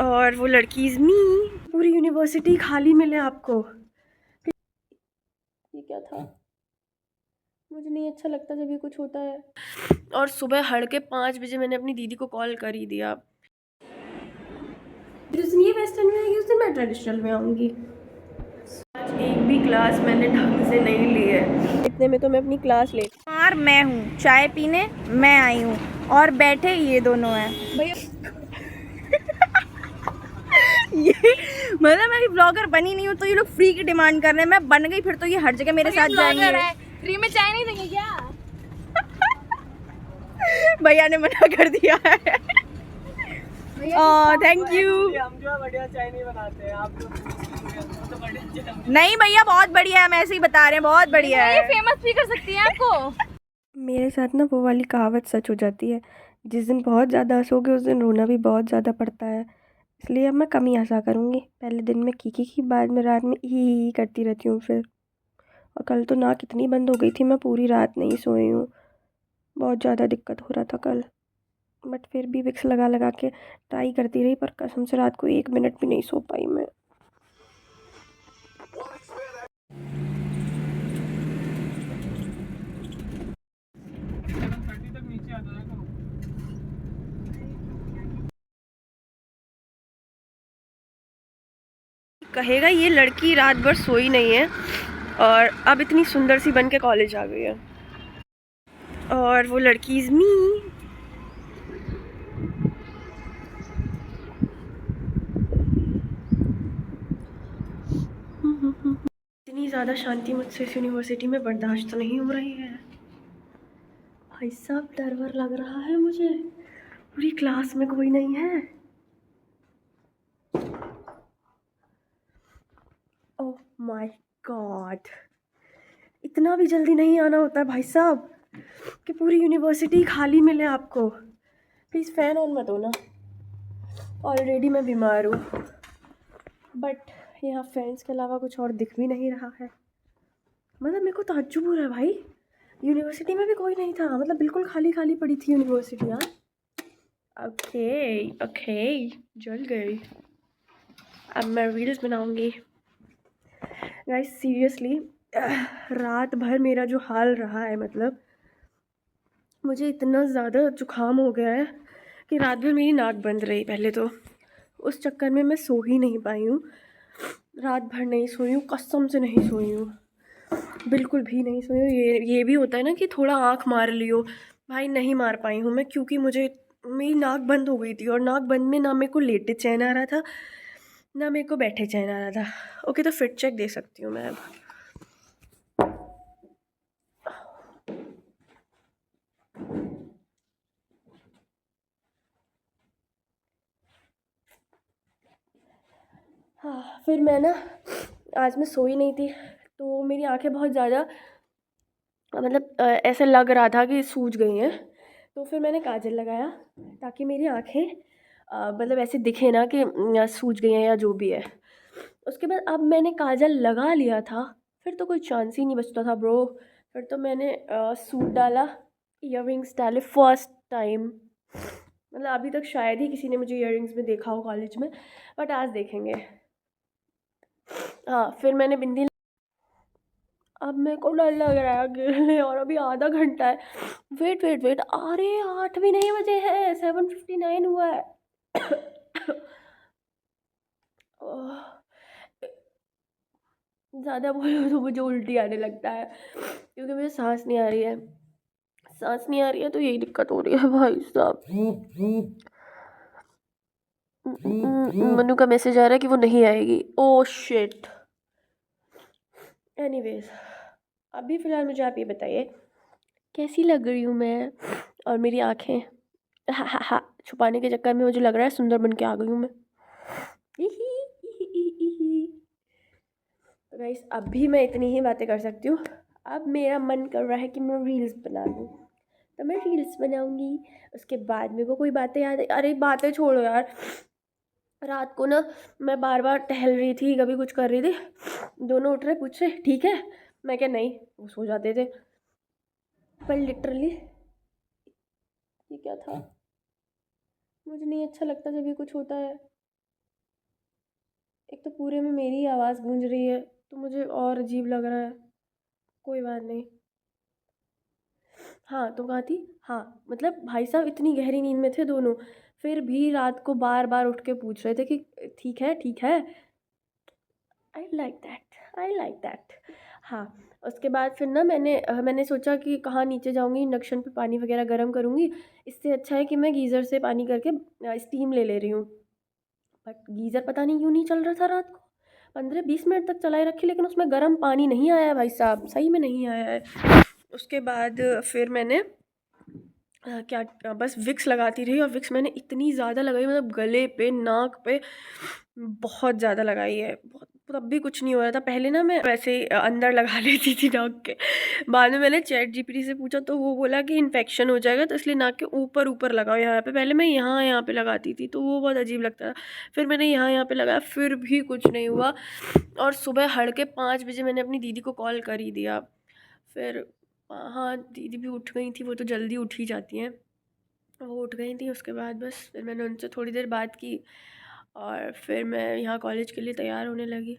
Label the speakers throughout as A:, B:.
A: और वो लड़की इज़ मी। पूरी यूनिवर्सिटी खाली मिले आपको। ये क्या था? मुझे नहीं अच्छा लगता जब ये कुछ होता है। और सुबह हड़के 5 बजे मैंने अपनी दीदी को कॉल कर ही दिया। जिस दिन ये वेस्टर्न में आएगी उस दिन मैं ट्रेडिशनल में आऊँगी। आज एक भी क्लास मैंने ढंग से नहीं ली है, इतने में तो मैं अपनी क्लास ले।
B: और मैं हूँ चाय पीने, मैं आई हूँ और बैठे ये दोनों हैं भैया। ये मतलब मैं भी ब्लॉगर बनी नहीं हूँ तो ये लोग फ्री की डिमांड कर रहे हैं। मैं बन गई फिर तो ये हर जगह मेरे साथ जाएंगे।
C: फ्री में चाय नहीं देंगे क्या?
B: भैया ने मना कर दिया है। Thank you.
D: हम जो बढ़िया चाय नहीं बनाते हैं, आप जो तो बढ़िया।
B: नहीं भैया बहुत बढ़िया है, हम ऐसे ही बता रहे हैं, बहुत बढ़िया है।
C: फेमस भी कर सकती है आपको।
A: मेरे साथ ना वो वाली कहावत सच हो जाती है, जिस दिन बहुत ज़्यादा हंसोगे उस दिन रोना भी बहुत ज़्यादा पड़ता है। इसलिए अब मैं कम ही हंसा करूँगी। पहले दिन में की बाद में रात में ही करती रहती हूँ फिर। और कल तो नाक इतनी बंद हो गई थी, मैं पूरी रात नहीं सोई हूँ। बहुत ज़्यादा दिक्कत हो रहा था कल, बट फिर भी विक्स लगा लगा के ट्राई करती रही, पर कसम से रात को 1 मिनट भी नहीं सो पाई मैं। कहेगा ये लड़की रात भर सोई नहीं है और अब इतनी सुंदर सी बन के कॉलेज आ गई है। और वो लड़की इज़ मी। इतनी ज़्यादा शांति मुझसे इस यूनिवर्सिटी में बर्दाश्त नहीं हो रही है। भाई साहब डर वर लग रहा है मुझे, पूरी क्लास में कोई नहीं है। ओह माय गॉड, इतना भी जल्दी नहीं आना होता है भाई साहब कि पूरी यूनिवर्सिटी खाली मिले आपको। प्लीज़ फ़ैन ऑन मत हो ना, ऑलरेडी मैं बीमार हूँ। बट यहाँ फैंस के अलावा कुछ और दिख भी नहीं रहा है। मतलब मेरे को ताज्जुब हो रहा है भाई, यूनिवर्सिटी में भी कोई नहीं था, मतलब बिल्कुल खाली खाली पड़ी थी यूनिवर्सिटी यार। ओके ओके, जल गई। अब मैं रील्स बनाऊंगी। गाइस सीरियसली रात भर मेरा जो हाल रहा है, मतलब मुझे इतना ज़्यादा जुकाम हो गया है कि रात भर मेरी नाक बंद रही। पहले तो उस चक्कर में मैं सो ही नहीं पाई हूँ, रात भर नहीं सोई हूँ, कसम से नहीं सोई हूँ, बिल्कुल भी नहीं सोई हूँ। ये भी होता है ना कि थोड़ा आँख मार लियो, भाई नहीं मार पाई हूँ मैं, क्योंकि मुझे मेरी नाक बंद हो गई थी। और नाक बंद में ना मेरे को लेटे चैन आ रहा था, ना मेरे को बैठे चैन आ रहा था। ओके, तो फिट चेक दे सकती हूँ मैं अब। हाँ, फिर मैं ना आज मैं सोई नहीं थी तो मेरी आंखें बहुत ज़्यादा मतलब ऐसा लग रहा था कि सूज गई हैं। तो फिर मैंने काजल लगाया ताकि मेरी आंखें मतलब ऐसे दिखे ना कि सूज गई हैं या जो भी है। उसके बाद अब मैंने काजल लगा लिया था, फिर तो कोई चांस ही नहीं बचता था ब्रो। फिर तो मैंने सूट डाला, इयररिंग्स डाले फर्स्ट टाइम। मतलब अभी तक शायद ही किसी ने मुझे इयररिंग्स में देखा हो कॉलेज में, बट आज देखेंगे। हाँ, फिर मैंने बिंदी। अब मेरे को डर लग रहा है गिरने, और अभी आधा घंटा है। वेट वेट वेट, अरे 8 भी नहीं बजे हैं, 7:59 हुआ है। ज़्यादा बोलो तो मुझे उल्टी आने लगता है, क्योंकि मुझे सांस नहीं आ रही है। सांस नहीं आ रही है तो यही दिक्कत हो रही है भाई साहब। मनु का मैसेज आ रहा है कि वो नहीं आएगी। Oh shit. एनीवेज, अभी फ़िलहाल मुझे आप ये बताइए कैसी लग रही हूँ मैं और मेरी आँखें। हा हा हा, छुपाने के चक्कर में मुझे लग रहा है सुंदर बन के आ गई हूँ मैं। तो गाइस अभी मैं इतनी ही बातें कर सकती हूँ। अब मेरा मन कर रहा है कि मैं रील्स बना लूँ, तो मैं रील्स बनाऊँगी। उसके बाद मेरे को कोई बातें याद। अरे बातें छोड़ो यार, रात को ना मैं बार बार टहल रही थी, कभी कुछ कर रही थी, दोनों उठ रहे पूछ रहे ठीक है, मैं क्या नहीं, वो सो जाते थे। पर लिटरली ये क्या था? मुझे नहीं अच्छा लगता जब ये कुछ होता है। एक तो पूरे में मेरी ही आवाज़ गूंज रही है तो मुझे और अजीब लग रहा है। कोई बात नहीं। हाँ, तो कहाँ थी? हाँ, मतलब भाई साहब इतनी गहरी नींद में थे दोनों, फिर भी रात को बार-बार उठ के पूछ रहे थे कि ठीक है, ठीक है? I like that, I like that. हाँ, उसके बाद फिर ना मैंने सोचा कि कहाँ नीचे जाऊँगी, इंडक्शन पे पानी वगैरह गर्म करूँगी, इससे अच्छा है कि मैं गीज़र से पानी करके स्टीम ले रही हूँ। बट गीज़र पता नहीं क्यों नहीं चल रहा था रात को, 15-20 मिनट तक चलाए रखी, लेकिन उसमें गर्म पानी नहीं आया है भाई साहब, सही में नहीं आया है। उसके बाद फिर मैंने बस विक्स लगाती रही, और विक्स मैंने इतनी ज़्यादा लगाई, मतलब गले पे, नाक पे बहुत ज़्यादा लगाई है, बहुत, तब भी कुछ नहीं हो रहा था। पहले ना मैं वैसे ही अंदर लगा लेती थी नाक के, बाद में मैंने चैट जीपीटी से पूछा तो वो बोला कि इन्फेक्शन हो जाएगा, तो इसलिए नाक के ऊपर ऊपर लगाओ यहाँ पे। पहले मैं यहाँ पे लगाती थी तो वो बहुत अजीब लगता था, फिर मैंने यहाँ पे लगाया, फिर भी कुछ नहीं हुआ। और सुबह हड़के 5 बजे मैंने अपनी दीदी को कॉल कर ही दिया। फिर हाँ, दीदी भी उठ गई थी, वो तो जल्दी उठ ही जाती हैं, वो उठ गई थी। उसके बाद बस फिर मैंने उनसे थोड़ी देर बात की, और फिर मैं यहाँ कॉलेज के लिए तैयार होने लगी।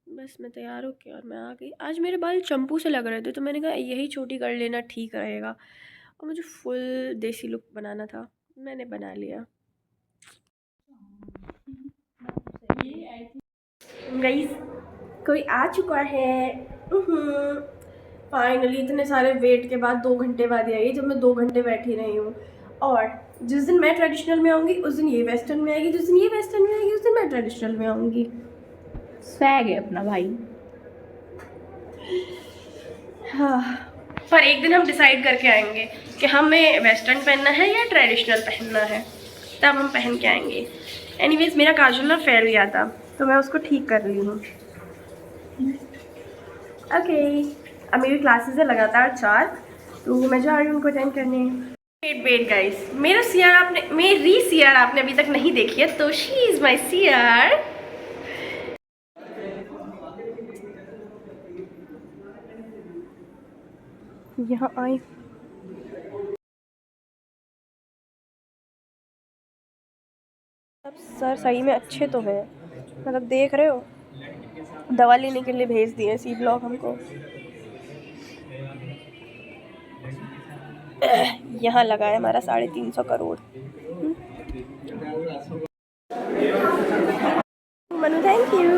A: बस मैं तैयार हो के और मैं आ गई। आज मेरे बाल चंपू से लग रहे थे तो मैंने कहा यही छोटी कर लेना ठीक रहेगा, और मुझे फुल देसी लुक बनाना था, मैंने बना लिया। गाइस, कोई आ चुका है। फाइनली इतने सारे वेट के बाद 2 घंटे बाद ही आई, जब मैं 2 घंटे बैठी रही हूँ। और जिस दिन मैं ट्रेडिशनल में आऊँगी उस दिन ये वेस्टर्न में आएगी, जिस दिन ये वेस्टर्न में आएगी उस दिन मैं ट्रेडिशनल में आऊँगी।
B: स्वैग है अपना भाई।
A: हाँ, पर एक दिन हम डिसाइड करके आएंगे कि हमें वेस्टर्न पहनना है या ट्रेडिशनल पहनना है, तब हम पहन के आएंगे। एनीवेज, मेरा काजल ना फेल गया था तो मैं उसको ठीक कर रही हूँ। ओके, अब मेरी क्लासेस है लगातार 4, तो मैं जा रही हूँ उनको अटेंड करने। वेट गाइस, मेरी सीआर आपने अभी तक नहीं देखी है, तो शी इज़ माई सीआर। यहाँ आई, अब सर सही में अच्छे तो हैं, मतलब देख रहे हो, दवा लेने के लिए भेज दिए सी ब्लॉक हमको। यहाँ लगा है हमारा 350 करोड़। Manu, thank you.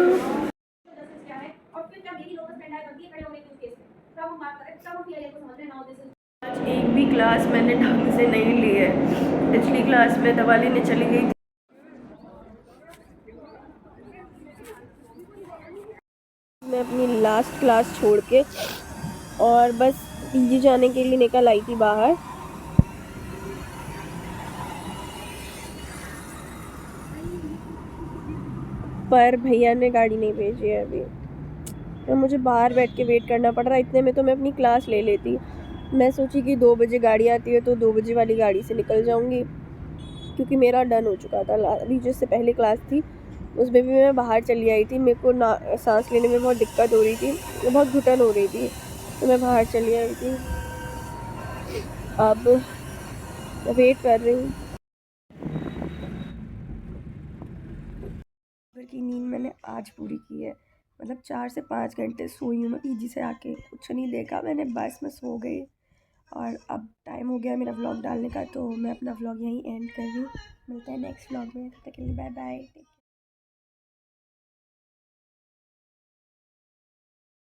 A: आज एक भी क्लास मैंने ढंग से नहीं ली है, पिछली क्लास में दवा लेने चली गई थी। मैं अपनी लास्ट क्लास छोड़ के और बस पीजी जाने के लिए निकल आई थी बाहर। पर भैया ने गाड़ी नहीं भेजी है अभी, तो मुझे बाहर बैठ के वेट करना पड़ रहा है। इतने में तो मैं अपनी क्लास ले लेती। मैं सोची कि 2 बजे गाड़ी आती है तो 2 बजे वाली गाड़ी से निकल जाऊंगी, क्योंकि मेरा डन हो चुका था। अभी जिससे पहले क्लास थी उसमें भी मैं बाहर चली आई थी, मेरे को ना सांस लेने में बहुत दिक्कत हो रही थी, बहुत घुटन हो रही थी, तो मैं बाहर चली आई थी। अब मैं वेट कर रही हूँ। की नींद मैंने आज पूरी की है, मतलब 4 से 5 घंटे सोई हूँ मैं पीजी से आके, कुछ नहीं देखा मैंने, बस मैं सो गई। और अब टाइम हो गया मेरा व्लॉग डालने का, तो मैं अपना व्लॉग यहीं एंड कर रही हूँ। मिलते हैं नेक्स्ट व्लॉग में, तब तक के लिए बाय बाय।